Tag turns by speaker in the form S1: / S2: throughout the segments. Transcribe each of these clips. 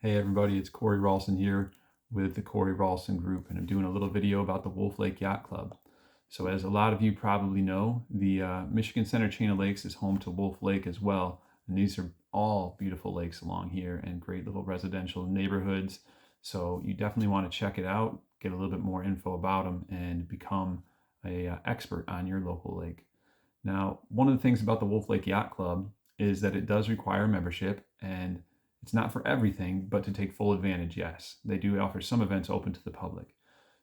S1: Hey everybody, it's Korey Rowlson here with the Korey Rowlson Group, and I'm doing a little video about the Wolf Lake Yacht Club. So as a lot of you probably know, the Michigan Center chain of lakes is home to Wolf Lake as well, and these are all beautiful lakes along here and great little residential neighborhoods. So you definitely want to check it out, get a little bit more info about them, and become a expert on your local lake. Now, one of the things about the Wolf Lake Yacht Club is that it does require membership, and it's not for everything, but to take full advantage, yes. They do offer some events open to the public.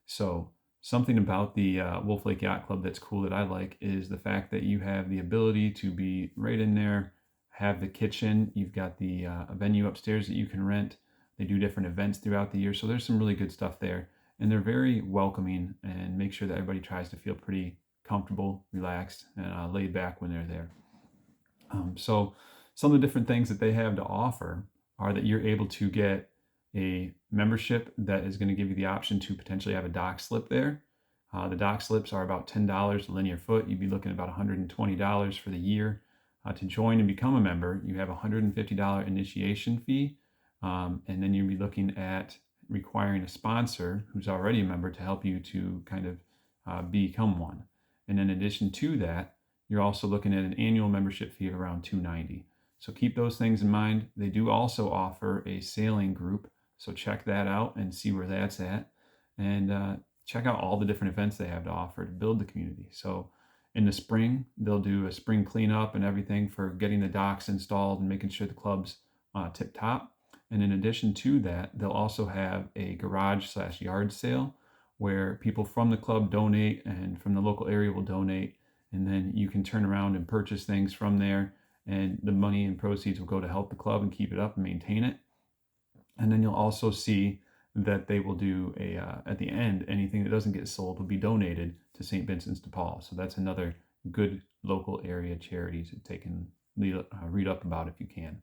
S1: So something about the Wolf Lake Yacht Club that's cool that I like is the fact that you have the ability to be right in there, have the kitchen, you've got the venue upstairs that you can rent. They do different events throughout the year, so there's some really good stuff there. And they're very welcoming and make sure that everybody tries to feel pretty comfortable, relaxed, and laid back when they're there. So some of the different things that they have to offer are that you're able to get a membership that is going to give you the option to potentially have a dock slip there. The dock slips are about $10 a linear foot. You'd be looking at about $120 for the year. To join and become a member, you have a $150 initiation fee, and then you'd be looking at requiring a sponsor who's already a member to help you to kind of become one. And in addition to that, you're also looking at an annual membership fee of around $290. So keep those things in mind. They do also offer a sailing group, so check that out and see where that's at. And check out all the different events they have to offer to build the community. So in the spring, they'll do a spring cleanup and everything for getting the docks installed and making sure the club's tip top. And in addition to that, they'll also have a garage/yard sale where people from the club donate and from the local area will donate. And then you can turn around and purchase things from there, and the money and proceeds will go to help the club and keep it up and maintain it. And then you'll also see that they will do at the end, anything that doesn't get sold will be donated to St. Vincent's de Paul. So that's another good local area charity to take and read up about if you can.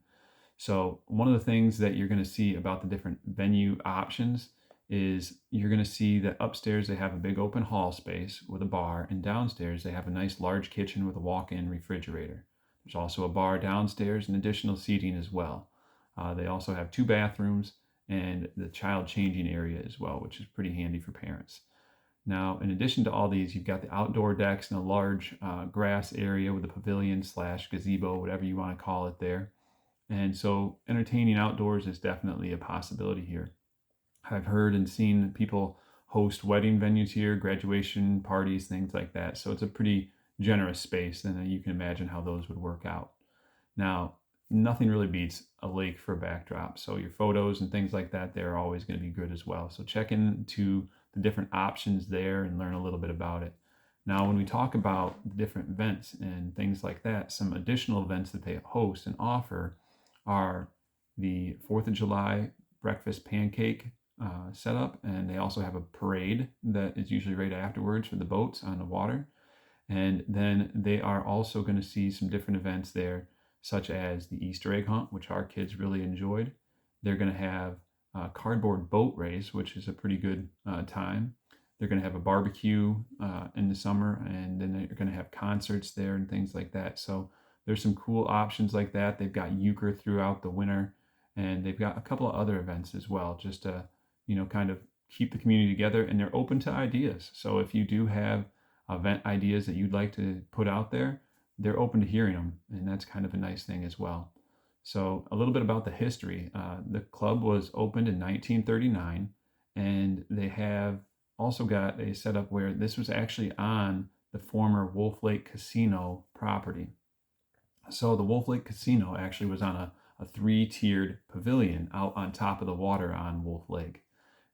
S1: So one of the things that you're going to see about the different venue options is you're going to see that upstairs they have a big open hall space with a bar, and downstairs they have a nice large kitchen with a walk-in refrigerator. There's also a bar downstairs and additional seating as well. They also have 2 bathrooms and the child changing area as well, which is pretty handy for parents. Now, in addition to all these, you've got the outdoor decks and a large grass area with a pavilion/gazebo, whatever you want to call it there. And so entertaining outdoors is definitely a possibility here. I've heard and seen people host wedding venues here, graduation parties, things like that. So it's a pretty generous space, and you can imagine how those would work out. Now, nothing really beats a lake for a backdrop. So your photos and things like that, they're always going to be good as well. So check into the different options there and learn a little bit about it. Now, when we talk about different events and things like that, some additional events that they host and offer are the 4th of July breakfast pancake setup, and they also have a parade that is usually right afterwards for the boats on the water. And then they are also going to see some different events there, such as the Easter egg hunt, which our kids really enjoyed. They're going to have a cardboard boat race, which is a pretty good time. They're going to have a barbecue in the summer, and then they're going to have concerts there and things like that. So there's some cool options like that. They've got euchre throughout the winter, and they've got a couple of other events as well, just to kind of keep the community together. And they're open to ideas. So if you do have event ideas that you'd like to put out there, they're open to hearing them, and that's kind of a nice thing as well. So a little bit about the history. The club was opened in 1939, and they have also got a setup where this was actually on the former Wolf Lake Casino property. So the Wolf Lake Casino actually was on a 3-tiered pavilion out on top of the water on Wolf Lake.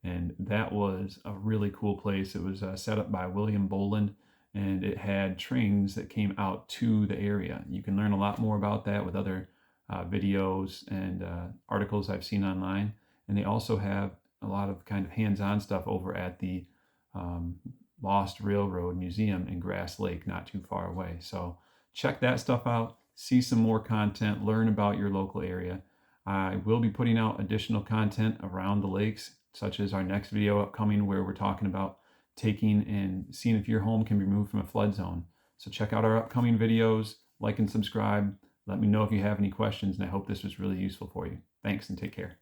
S1: And that was a really cool place. It was set up by William Boland, and it had trains that came out to the area. You can learn a lot more about that with other videos and articles I've seen online. And they also have a lot of kind of hands-on stuff over at the Lost Railroad Museum in Grass Lake, not too far away. So check that stuff out, see some more content, learn about your local area. I will be putting out additional content around the lakes, such as our next video upcoming where we're talking about taking and seeing if your home can be removed from a flood zone. So check out our upcoming videos, like and subscribe. Let me know if you have any questions, and I hope this was really useful for you. Thanks, and take care.